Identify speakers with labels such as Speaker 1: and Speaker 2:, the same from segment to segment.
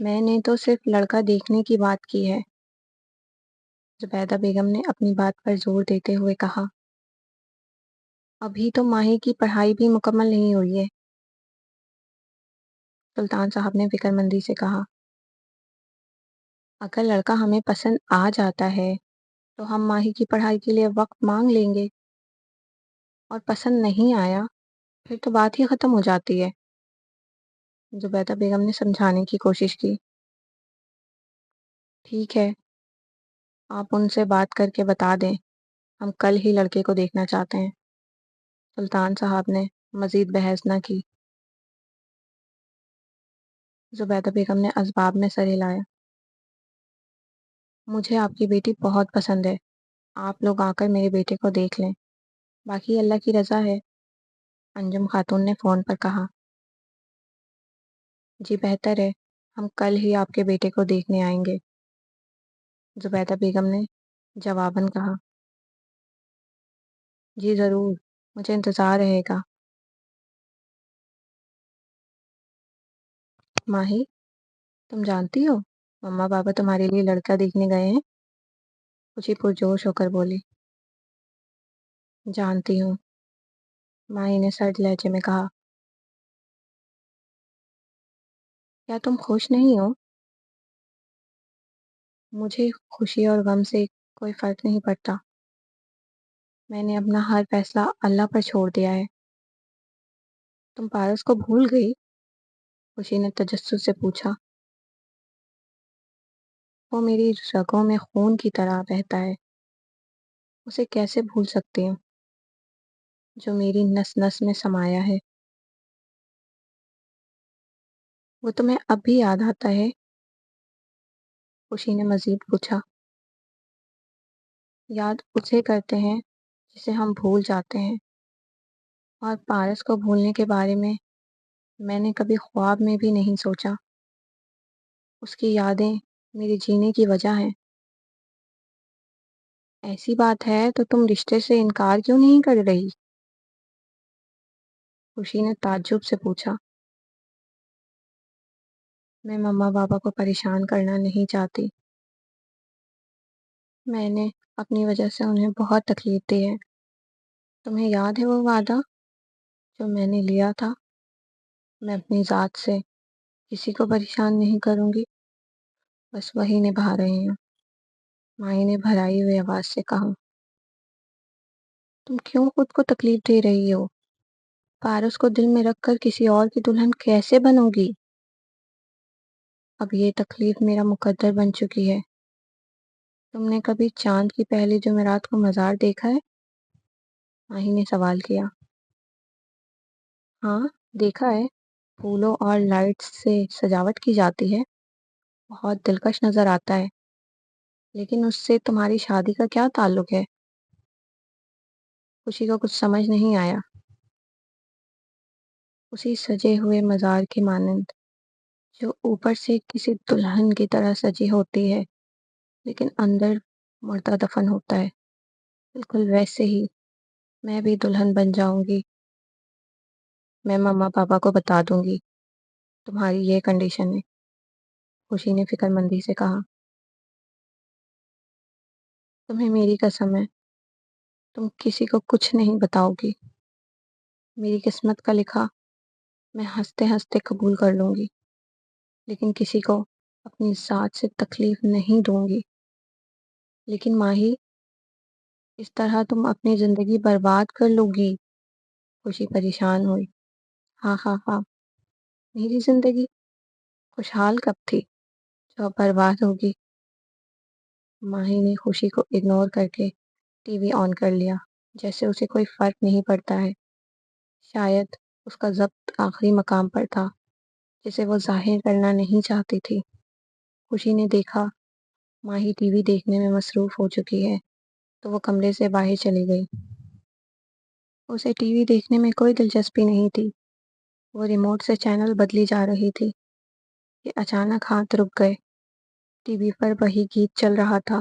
Speaker 1: میں نے تو صرف لڑکا دیکھنے کی بات کی ہے، زبیدہ بیگم نے اپنی بات پر زور دیتے ہوئے کہا۔ ابھی تو ماہی کی پڑھائی بھی مکمل نہیں ہوئی ہے، سلطان صاحب نے فکر مندی سے کہا۔ اگر لڑکا ہمیں پسند آ جاتا ہے تو ہم ماہی کی پڑھائی کے لیے وقت مانگ لیں گے، اور پسند نہیں آیا پھر تو بات ہی ختم ہو جاتی ہے، زبیدہ بیگم نے سمجھانے کی کوشش کی۔ ٹھیک ہے، آپ ان سے بات کر کے بتا دیں، ہم کل ہی لڑکے کو دیکھنا چاہتے ہیں، سلطان صاحب نے مزید بحث نہ کی۔ زبیدہ بیگم نے اسباب میں سر ہلایا۔ مجھے آپ کی بیٹی بہت پسند ہے، آپ لوگ آ کر میرے بیٹے کو دیکھ لیں، باقی اللہ کی رضا ہے، انجم خاتون نے فون پر کہا۔ جی بہتر ہے، ہم کل ہی آپ کے بیٹے کو دیکھنے آئیں گے، زبیدہ بیگم نے جواباً کہا۔ جی ضرور، مجھے انتظار رہے گا۔ ماہی، تم جانتی ہو مما بابا تمہارے لیے لڑکا دیکھنے گئے ہیں؟ خوشی پرجوش ہو کر بولی۔ جانتی ہوں، ماہی نے سرد لہجے میں کہا۔ کیا تم خوش نہیں ہو؟ مجھے خوشی اور غم سے کوئی فرق نہیں پڑتا، میں نے اپنا ہر فیصلہ اللہ پر چھوڑ دیا ہے۔ تم پارس کو بھول گئی؟ خوشی نے تجسس سے پوچھا۔ وہ میری رگوں میں خون کی طرح بہتا ہے، اسے کیسے بھول سکتی ہوں، جو میری نس نس میں سمایا ہے۔ وہ تمہیں اب بھی یاد آتا ہے؟ خوشی نے مزید پوچھا۔ یاد اسے کرتے ہیں جسے ہم بھول جاتے ہیں، اور پارس کو بھولنے کے بارے میں نے کبھی خواب میں بھی نہیں سوچا۔ اس کی یادیں میرے جینے کی وجہ ہیں۔ ایسی بات ہے تو تم رشتے سے انکار کیوں نہیں کر رہی؟ خوشی نے تعجب سے پوچھا۔ میں مما بابا کو پریشان کرنا نہیں چاہتی، میں نے اپنی وجہ سے انہیں بہت تکلیف دی ہے۔ تمہیں یاد ہے وہ وعدہ جو میں نے لیا تھا، میں اپنی ذات سے کسی کو پریشان نہیں کروں گی، بس وہی نبھا رہے ہیں، مائی نے بھرائی ہوئی آواز سے کہا۔ تم کیوں خود کو تکلیف دے رہی ہو؟ پارس کو دل میں رکھ کر کسی اور کی دلہن کیسے بنو گی؟ اب یہ تکلیف میرا مقدر بن چکی ہے۔ تم نے کبھی چاند کی پہلی جمعرات کو مزار دیکھا ہے؟ ماہی نے سوال کیا۔ ہاں دیکھا ہے، پھولوں اور لائٹس سے سجاوٹ کی جاتی ہے، بہت دلکش نظر آتا ہے، لیکن اس سے تمہاری شادی کا کیا تعلق ہے؟ خوشی کو کچھ سمجھ نہیں آیا۔ اسی سجے ہوئے مزار کی مانند جو اوپر سے کسی دلہن کی طرح سجی ہوتی ہے لیکن اندر مردہ دفن ہوتا ہے، بالکل ویسے ہی میں بھی دلہن بن جاؤں گی۔ میں مما پاپا کو بتا دوں گی تمہاری یہ کنڈیشن ہے، خوشی نے فکر مندی سے کہا۔ تمہیں میری قسم ہے، تم کسی کو کچھ نہیں بتاؤ گی، میری قسمت کا لکھا میں ہنستے ہنستے قبول کر لوں گی، لیکن کسی کو اپنی ذات سے تکلیف نہیں دوں گی۔ لیکن ماہی، اس طرح تم اپنی زندگی برباد کر لو گی، خوشی پریشان ہوئی۔ ہاں ہاں ہاں، میری زندگی خوشحال کب تھی جو اب برباد ہوگی؟ ماہی نے خوشی کو اگنور کر کے ٹی وی آن کر لیا، جیسے اسے کوئی فرق نہیں پڑتا ہے۔ شاید اس کا ضبط آخری مقام پر تھا جسے وہ ظاہر کرنا نہیں چاہتی تھی۔ خوشی نے دیکھا ماہی ٹی وی دیکھنے میں مصروف ہو چکی ہے تو وہ کمرے سے باہر چلی گئی۔ اسے ٹی وی دیکھنے میں کوئی دلچسپی نہیں تھی، وہ ریموٹ سے چینل بدلی جا رہی تھی کہ اچانک ہاتھ رک گئے۔ ٹی وی پر وہی گیت چل رہا تھا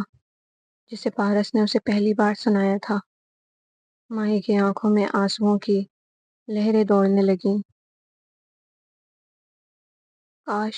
Speaker 1: جسے پارس نے اسے پہلی بار سنایا تھا۔ ماہی کی آنکھوں میں آنسوؤں کی لہریں دوڑنے لگیں۔ کاش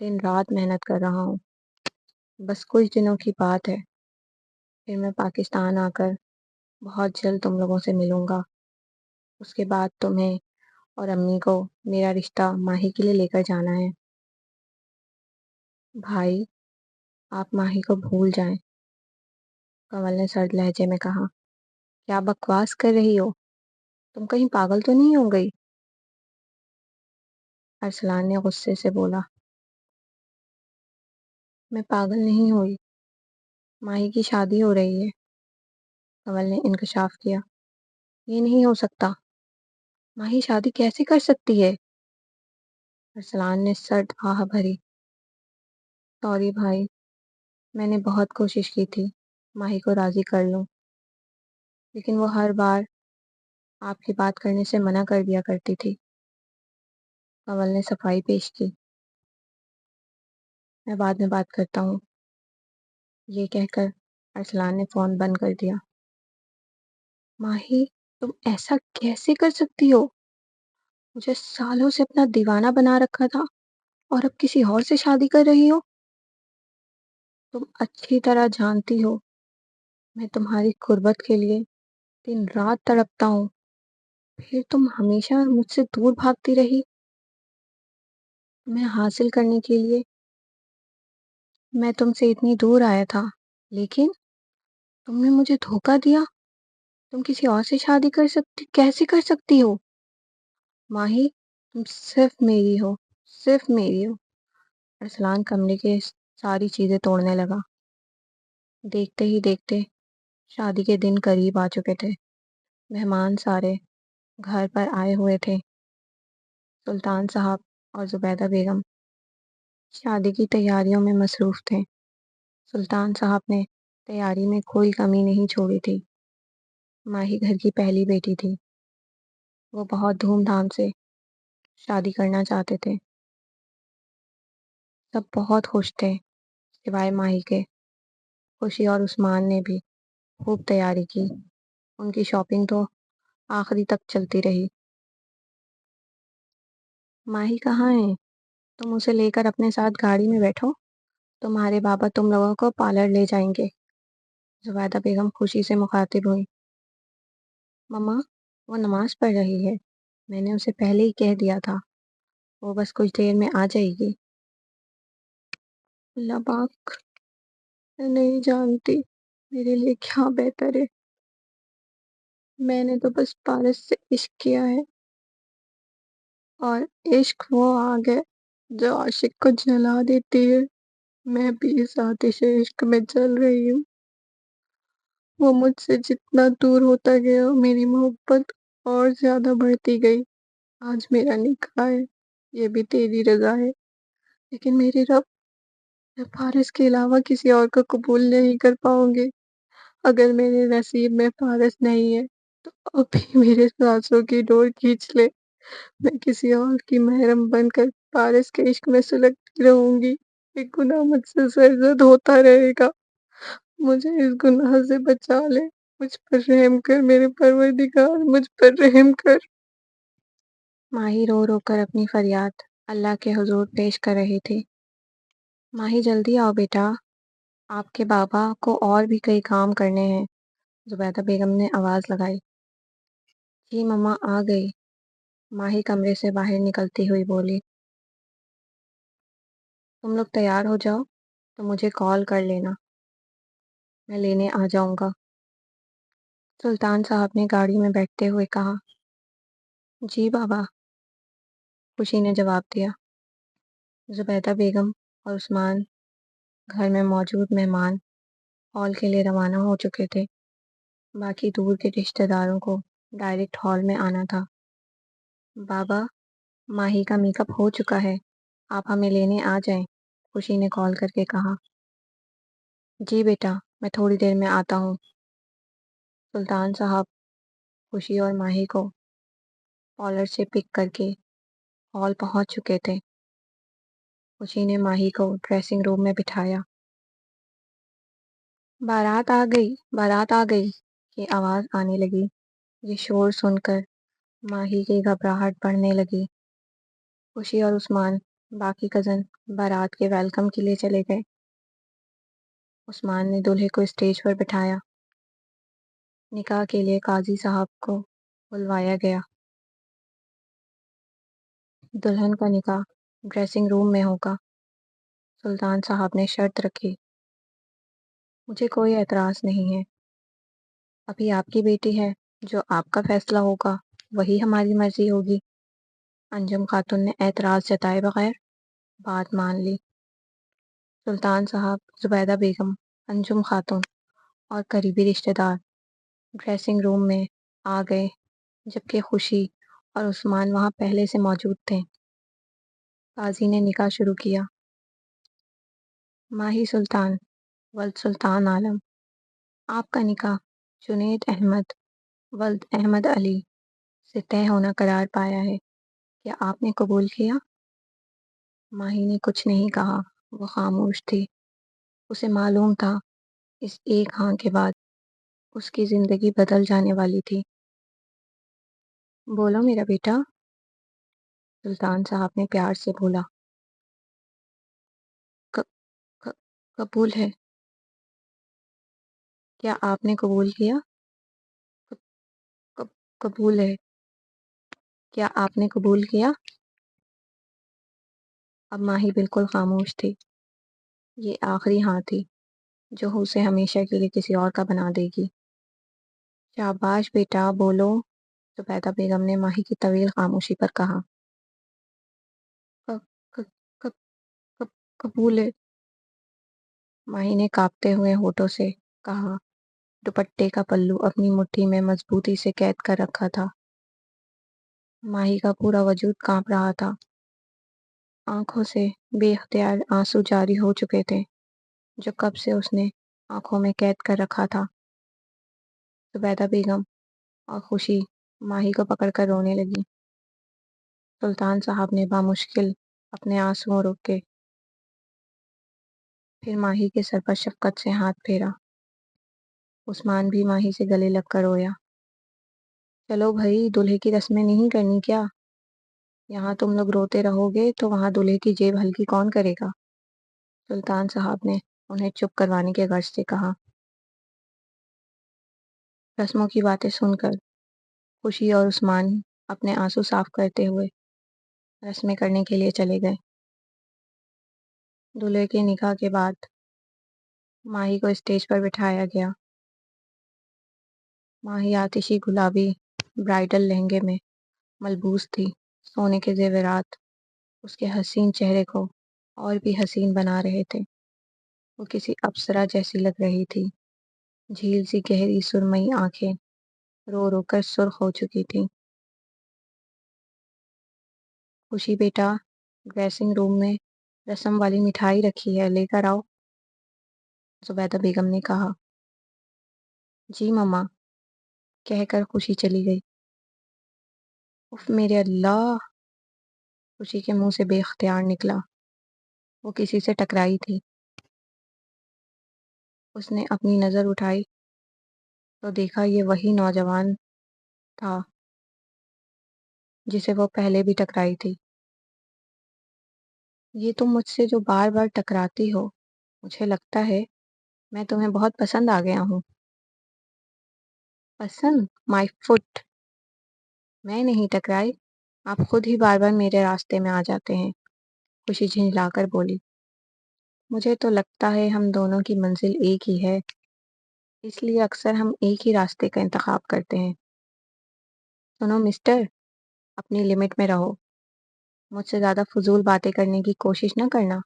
Speaker 1: دن رات محنت کر رہا ہوں. بس کچھ دنوں کی بات ہے، پھر میں پاکستان آ کر بہت جلد تم لوگوں سے ملوں گا. اس کے بعد تمہیں اور امی کو میرا رشتہ ماہی کے لیے لے کر جانا ہے. بھائی، آپ ماہی کو بھول جائیں، کنول نے سرد لہجے میں کہا. کیا بکواس کر رہی ہو؟ تم کہیں پاگل تو نہیں ہو گئی؟ ارسلان نے غصے سے بولا. میں پاگل نہیں ہوئی، ماہی کی شادی ہو رہی ہے. کنول نے انکشاف کیا. یہ نہیں ہو سکتا، ماہی شادی کیسے کر سکتی ہے؟ ارسلان نے سرد آہ بھری. سوری بھائی، میں نے بہت کوشش کی تھی ماہی کو راضی کر لوں، لیکن وہ ہر بار آپ کی بات کرنے سے منع کر دیا کرتی تھی. کنول نے صفائی پیش کی. میں بعد میں بات کرتا ہوں. یہ کہہ کر ارسلان نے فون بند کر دیا. ماہی، تم ایسا کیسے کر سکتی ہو؟ مجھے سالوں سے اپنا دیوانہ بنا رکھا تھا اور اب کسی اور سے شادی کر رہی ہو. تم اچھی طرح جانتی ہو میں تمہاری قربت کے لیے دن رات تڑپتا ہوں، پھر تم ہمیشہ مجھ سے دور بھاگتی رہی. تمہیں حاصل کرنے کے لیے میں تم سے اتنی دور آیا تھا، لیکن تم نے مجھے دھوکہ دیا. تم کسی اور سے شادی کیسے کر سکتی ہو؟ ماہی، تم صرف میری ہو، صرف میری ہو. ارسلان کمرے کے ساری چیزیں توڑنے لگا. دیکھتے ہی دیکھتے شادی کے دن قریب آ چکے تھے. مہمان سارے گھر پر آئے ہوئے تھے. سلطان صاحب اور زبیدہ بیگم شادی کی تیاریوں میں مصروف تھے. سلطان صاحب نے تیاری میں کوئی کمی نہیں چھوڑی تھی. ماہی گھر کی پہلی بیٹی تھی. وہ بہت دھوم دھام سے شادی کرنا چاہتے تھے. سب بہت خوش تھے سوائے ماہی کے. خوشی اور عثمان نے بھی خوب تیاری کی. ان کی شاپنگ تو آخری تک چلتی رہی. ماہی کہاں ہے؟ تم اسے لے کر اپنے ساتھ گاڑی میں بیٹھو، تمہارے بابا تم لوگوں کو پارلر لے جائیں گے. زبیدہ بیگم خوشی سے مخاطب ہوئی. مما، وہ نماز پڑھ رہی ہے، میں نے اسے پہلے ہی کہہ دیا تھا، وہ بس کچھ دیر میں آ جائے گی. اللہ پاک، میں نہیں جانتی میرے لیے کیا بہتر ہے. میں نے تو بس پارس سے عشق کیا ہے، اور عشق وہ آگ ہے جو عاشق کو جلا دیتی ہے. میں بھی اس آتش عشق میں جل رہی ہوں. وہ مجھ سے جتنا دور ہوتا گیا میری محبت اور زیادہ بڑھتی گئی. آج میرا نکاح ہے، یہ بھی تیری رضا ہے، لیکن میرے رب، میں پارس کے علاوہ کسی اور کو قبول نہیں کر پاؤں گی. اگر میرے نصیب میں پارس نہیں ہے تو ابھی میرے سانسوں کی ڈور کھینچ لے. میں کسی اور کی محرم بن کر پارس کے عشق میں سلگتی رہوں گی. ایک گناہ مجھ سے سرزد ہوتا رہے گا. مجھے اس گناہ سے بچا لے. مجھ پر رحم کر میرے پروردگار، مجھ پر رحم کر. ماہی رو رو کر اپنی فریاد اللہ کے حضور پیش کر رہی تھی. ماہی جلدی آؤ بیٹا، آپ کے بابا کو اور بھی کئی کام کرنے ہیں. زبیدہ بیگم نے آواز لگائی. جی مما، آ گئی. ماہی کمرے سے باہر نکلتی ہوئی بولی. تم لوگ تیار ہو جاؤ تو مجھے کال کر لینا، میں لینے آ جاؤں گا. سلطان صاحب نے گاڑی میں بیٹھتے ہوئے کہا. جی بابا، خوشی نے جواب دیا. زبیدہ بیگم اور عثمان گھر میں موجود مہمان ہال کے لیے روانہ ہو چکے تھے. باقی دور کے رشتہ داروں کو ڈائریکٹ ہال میں آنا تھا. بابا، ماہی کا میک اپ ہو چکا ہے، آپ ہمیں لینے آ جائیں، خوشی نے کال کر کے کہا. جی بیٹا، میں تھوڑی دیر میں آتا ہوں. سلطان صاحب خوشی اور ماہی کو پارلر سے پک کر کے ہال پہنچ چکے تھے. خوشی نے ماہی کو ڈریسنگ روم میں بٹھایا. بارات آ گئی، بارات آ گئی، یہ آواز آنے لگی. یہ شور سن کر ماہی کی گھبراہٹ بڑھنے لگی. خوشی اور عثمان باقی کزن بارات کے ویلکم کے لیے چلے گئے۔ عثمان نے دولہے کو اسٹیج پر بٹھایا۔ نکاح کے لیے قاضی صاحب کو بلوایا گیا۔ دلہن کا نکاح ڈریسنگ روم میں ہوگا۔ سلطان صاحب نے شرط رکھی۔ مجھے کوئی اعتراض نہیں ہے۔ ابھی آپ کی بیٹی ہے، جو آپ کا فیصلہ ہوگا وہی ہماری مرضی ہوگی۔ انجم خاتون نے اعتراض جتائے بغیر بات مان لی۔ سلطان صاحب، زبیدہ بیگم، انجم خاتون اور قریبی رشتہ دار ڈریسنگ روم میں آ گئے، جبکہ خوشی اور عثمان وہاں پہلے سے موجود تھے۔ قاضی نے نکاح شروع کیا۔ ماہی سلطان ولد سلطان عالم، آپ کا نکاح جنید احمد ولد احمد علی سے طے ہونا قرار پایا ہے، کیا آپ نے قبول کیا؟ ماہی نے کچھ نہیں کہا، وہ خاموش تھی۔ اسے معلوم تھا اس ایک ہاں کے بعد اس کی زندگی بدل جانے والی تھی۔ بولو میرا بیٹا، سلطان صاحب نے پیار سے بولا۔ ق- ق- قبول ہے۔ کیا آپ نے قبول کیا؟ ق- قبول ہے۔ کیا آپ نے قبول کیا؟ اب ماہی بالکل خاموش تھی۔ یہ آخری ہاں تھی جو اسے ہمیشہ کے لیے کسی اور کا بنا دے گی۔ شاباش بیٹا، بولو، زبیدہ بیگم نے ماہی کی طویل خاموشی پر کہا۔ ق- ق- ق- ق- قبول ہے، ماہی نے کانپتے ہوئے ہونٹوں سے کہا۔ دوپٹے کا پلو اپنی مٹھی میں مضبوطی سے قید کر رکھا تھا۔ ماہی کا پورا وجود کانپ رہا تھا۔ آنکھوں سے بے اختیار آنسو جاری ہو چکے تھے جو کب سے اس نے آنکھوں میں قید کر رکھا تھا۔ زبیدہ بیگم اور خوشی ماہی کو پکڑ کر رونے لگی۔ سلطان صاحب نے بامشکل اپنے آنسوؤں روکے، پھر ماہی کے سر پر شفقت سے ہاتھ پھیرا۔ عثمان بھی ماہی سے گلے لگ کر رویا۔ چلو بھائی، دولہے کی رسمیں نہیں کرنی کیا؟ یہاں تم لوگ روتے رہو گے تو وہاں دولہے کی جیب ہلکی کون کرے گا؟ سلطان صاحب نے انہیں چپ کروانے کے غرض سے کہا۔ رسموں کی باتیں سن کر خوشی اور عثمان اپنے آنسو صاف کرتے ہوئے رسمیں کرنے کے لیے چلے گئے۔ دولہے کے نکاح کے بعد ماہی کو اسٹیج پر بٹھایا گیا۔ ماہی آتشی گلابی برائڈل لہنگے میں ملبوس تھی۔ سونے کے زیورات اس کے حسین چہرے کو اور بھی حسین بنا رہے تھے۔ وہ کسی اپسرا جیسی لگ رہی تھی۔ جھیل سی گہری سرمئی آنکھیں رو رو کر سرخ ہو چکی تھیں۔ خوشی بیٹا، ڈریسنگ روم میں رسم والی مٹھائی رکھی ہے، لے کر آؤ، زبیدہ بیگم نے کہا۔ جی مما، کہہ کر خوشی چلی گئی۔ اف میرے اللہ، خوشی کے منہ سے بے اختیار نکلا۔ وہ کسی سے ٹکرائی تھی۔ اس نے اپنی نظر اٹھائی تو دیکھا یہ وہی نوجوان تھا جسے وہ پہلے بھی ٹکرائی تھی۔ یہ تم مجھ سے جو بار بار ٹکراتی ہو، مجھے لگتا ہے میں تمہیں بہت پسند آ گیا ہوں۔ پسند؟ مائی فٹ! میں نہیں ٹکرائی، آپ خود ہی بار بار میرے راستے میں آ جاتے ہیں، خوشی جھنجلا کر بولی۔ مجھے تو لگتا ہے ہم دونوں کی منزل ایک ہی ہے، اس لیے اکثر ہم ایک ہی راستے کا انتخاب کرتے ہیں۔ سنو مسٹر، اپنی لمٹ میں رہو، مجھ سے زیادہ فضول باتیں کرنے کی کوشش نہ کرنا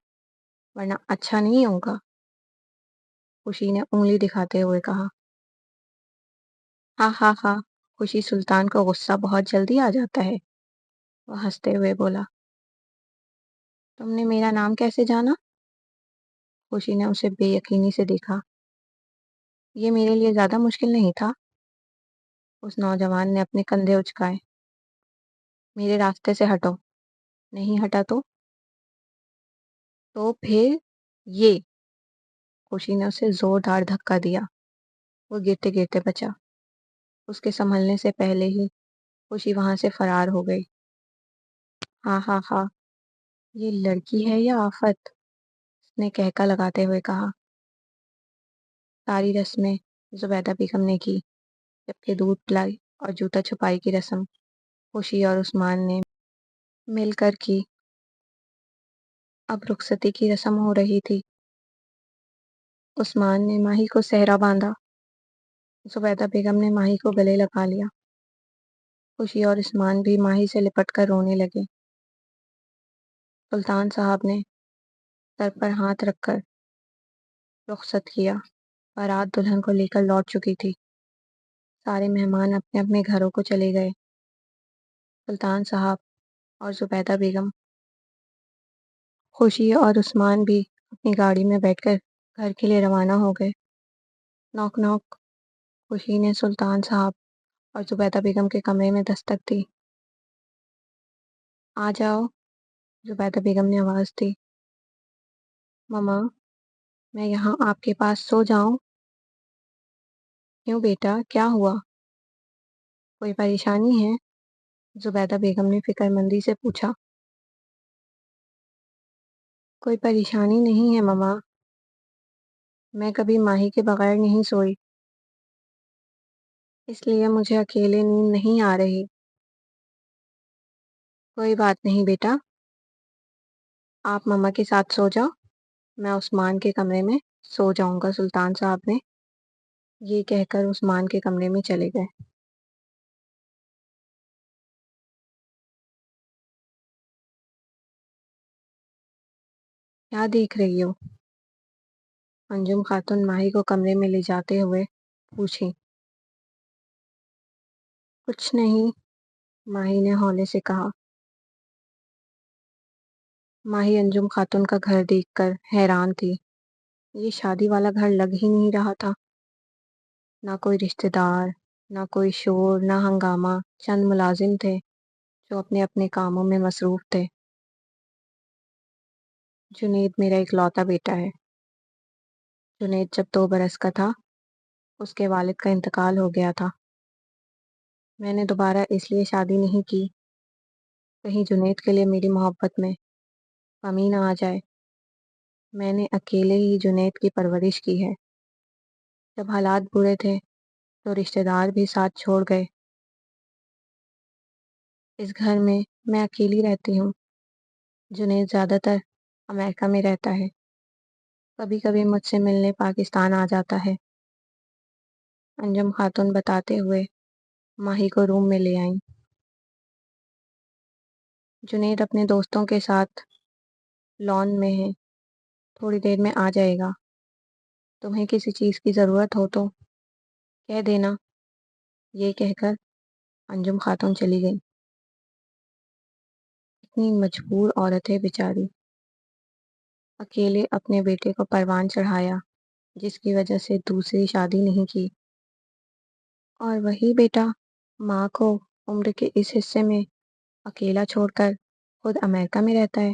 Speaker 1: ورنہ اچھا نہیں ہوگا، خوشی نے انگلی دکھاتے ہوئے کہا۔ ہاں ہاں ہاں، خوشی سلطان کو غصہ بہت جلدی آ جاتا ہے، وہ ہنستے ہوئے بولا۔ تم نے میرا نام کیسے جانا؟ خوشی نے اسے بے یقینی سے دیکھا۔ یہ میرے لیے زیادہ مشکل نہیں تھا، اس نوجوان نے اپنے کندھے اچکائے۔ میرے راستے سے ہٹو، نہیں ہٹا تو پھر یہ، خوشی نے اسے زوردار دھکا دیا۔ وہ گرتے گرتے بچا۔ اس کے سنبھلنے سے پہلے ہی خوشی وہاں سے فرار ہو گئی۔ ہاں ہاں ہاں، یہ لڑکی ہے یا آفت؟ اس نے کہکا لگاتے ہوئے کہا۔ ساری رسمیں زبیدہ بیگم نے کی، جبکہ دودھ پلائی اور جوتا چھپائی کی رسم خوشی اور عثمان نے مل کر کی۔ اب رخصتی کی رسم ہو رہی تھی۔ عثمان نے ماہی کو صحرا باندھا، زبیدہ بیگم نے ماہی کو گلے لگا لیا۔ خوشی اور عثمان بھی ماہی سے لپٹ کر رونے لگے۔ سلطان صاحب نے سر پر ہاتھ رکھ کر رخصت کیا۔ بارات دلہن کو لے کر لوٹ چکی تھی۔ سارے مہمان اپنے اپنے گھروں کو چلے گئے۔ سلطان صاحب اور زبیدہ بیگم، خوشی اور عثمان بھی اپنی گاڑی میں بیٹھ کر گھر کے لیے روانہ ہو گئے۔ نوک نوک خوشی نے سلطان صاحب اور زبیدہ بیگم کے کمرے میں دستک دی۔ آ جاؤ، زبیدہ بیگم نے آواز دی۔ ماما، میں یہاں آپ کے پاس سو جاؤں؟ کیوں بیٹا، کیا ہوا؟ کوئی پریشانی ہے؟ زبیدہ بیگم نے فکر مندی سے پوچھا۔ کوئی پریشانی نہیں ہے ماما، میں کبھی ماہی کے بغیر نہیں سوئی، اس لیے مجھے اکیلے نیند نہیں آ رہی۔ کوئی بات نہیں بیٹا، آپ ماما کے ساتھ سو جاؤ، میں عثمان کے کمرے میں سو جاؤں گا۔ سلطان صاحب نے یہ کہہ کر عثمان کے کمرے میں چلے گئے۔ کیا دیکھ رہی ہو؟ انجم خاتون ماہی کو کمرے میں لے جاتے ہوئے پوچھی۔ کچھ نہیں، ماہی نے ہولے سے کہا۔ ماہی انجم خاتون کا گھر دیکھ کر حیران تھی۔ یہ شادی والا گھر لگ ہی نہیں رہا تھا۔ نہ کوئی رشتہ دار، نہ کوئی شور، نہ ہنگامہ۔ چند ملازم تھے جو اپنے اپنے کاموں میں مصروف تھے۔ جنید میرا اکلوتا بیٹا ہے۔ جنید جب 2 برس کا تھا، اس کے والد کا انتقال ہو گیا تھا۔ میں نے دوبارہ اس لیے شادی نہیں کی کہیں جنید کے لیے میری محبت میں کمی نہ آ جائے۔ میں نے اکیلے ہی جنید کی پرورش کی ہے۔ جب حالات برے تھے تو رشتہ دار بھی ساتھ چھوڑ گئے۔ اس گھر میں اکیلی رہتی ہوں۔ جنید زیادہ تر امریکہ میں رہتا ہے، کبھی کبھی مجھ سے ملنے پاکستان آ جاتا ہے۔ انجم خاتون بتاتے ہوئے ماہی کو روم میں لے آئیں۔ جنید اپنے دوستوں کے ساتھ لان میں ہے، تھوڑی دیر میں آ جائے گا۔ تمہیں کسی چیز کی ضرورت ہو تو کہہ دینا۔ یہ کہہ کر انجم خاتون چلی گئی۔ اتنی مجبور عورت ہے بیچاری، اکیلے اپنے بیٹے کو پروان چڑھایا جس کی وجہ سے دوسری شادی نہیں کی، اور وہی بیٹا ماں کو عمر کے اس حصے میں اکیلا چھوڑ کر خود امریکہ میں رہتا ہے۔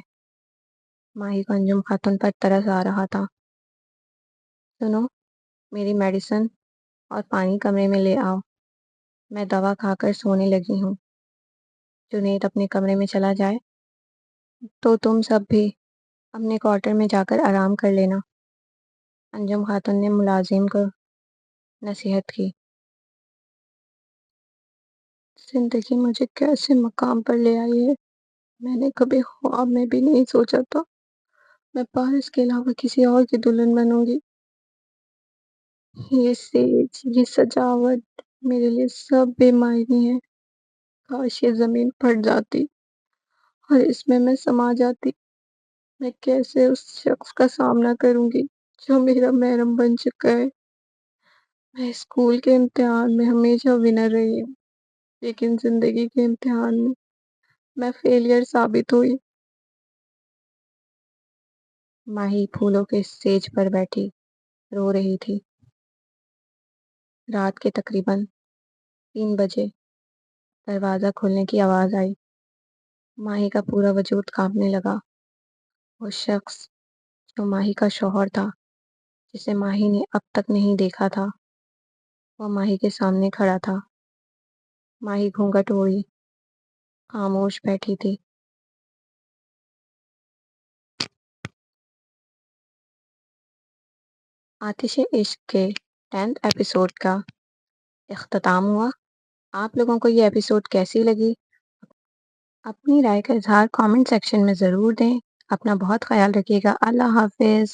Speaker 1: ماہی کو انجم خاتون پر ترس آ رہا تھا۔ سنو، میری میڈیسن اور پانی کمرے میں لے آؤ، میں دوا کھا کر سونے لگی ہوں۔ جنید اپنے کمرے میں چلا جائے تو تم سب بھی اپنے کوارٹر میں جا کر آرام کر لینا، انجم خاتون نے ملازم کو نصیحت کی۔ زندگی مجھے کیسے مقام پر لے آئی ہے، میں نے کبھی خواب میں بھی نہیں سوچا تھا میں پارس کے علاوہ کسی اور کی دلہن بنوں گی۔ یہ سیج، یہ سجاوٹ میرے لیے سب بے معنی ہے۔ کاش یہ زمین پھٹ جاتی اور اس میں سما جاتی۔ میں کیسے اس شخص کا سامنا کروں گی جو میرا محرم بن چکا ہے۔ میں اسکول کے امتحان میں ہمیشہ ونر رہی ہوں، لیکن زندگی کے امتحان میں فیلئر ثابت ہوئی۔ ماہی پھولوں کے سیج پر بیٹھی رو رہی تھی۔ رات کے تقریباً 3 بجے دروازہ کھلنے کی آواز آئی۔ ماہی کا پورا وجود کانپنے لگا۔ وہ شخص جو ماہی کا شوہر تھا، جسے ماہی نے اب تک نہیں دیکھا تھا، وہ ماہی کے سامنے کھڑا تھا۔ ماہی گھونگھٹ اوڑھی خاموش بیٹھی تھی۔ آتش عشق کے 10th ایپیسوڈ کا اختتام ہوا۔ آپ لوگوں کو یہ ایپیسوڈ کیسی لگی؟ اپنی رائے کا اظہار کامنٹ سیکشن میں ضرور دیں۔ اپنا بہت خیال رکھیے گا۔ اللہ حافظ۔